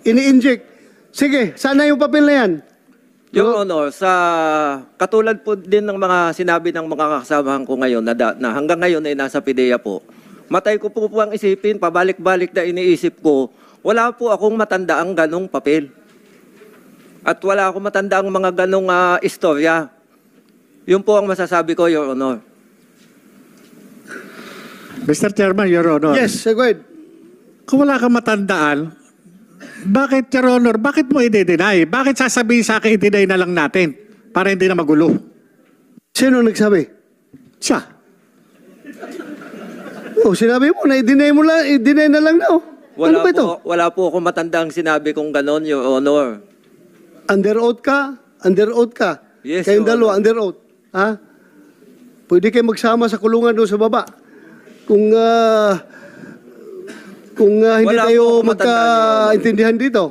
ini-inject. Sige, sana yung papel na yan. Your Honor, sa katulad po din ng mga sinabi ng mga kasamahan ko ngayon na hanggang ngayon ay nasa PIDEA po, matay ko po ang isipin, pabalik-balik na iniisip ko, wala po akong matandaang ganong papel. At wala akong matandaang mga ganong istorya. Yun po ang masasabi ko, Your Honor. Mr. Chairman, Your Honor. Yes, go ahead. Kung wala kang matandaan, bakit, Your Honor, bakit mo i-deny? Bakit sasabihin sa akin, i-deny na lang natin para hindi na magulo? Sino nagsabi? Siya. Oh, sinabi mo na i-deny na lang na. Oh. Ano ba ito? Wala po akong matandaang sinabi kung ganon, Your Honor. Under oath ka? Under oath ka? Yes, Kayong Your dalawa, Honor. under oath. Ha? Pwede kayo magsama sa kulungan doon sa baba. Kung hindi Wala po tayo akong matandaan, Your Honor. magkaintindihan dito.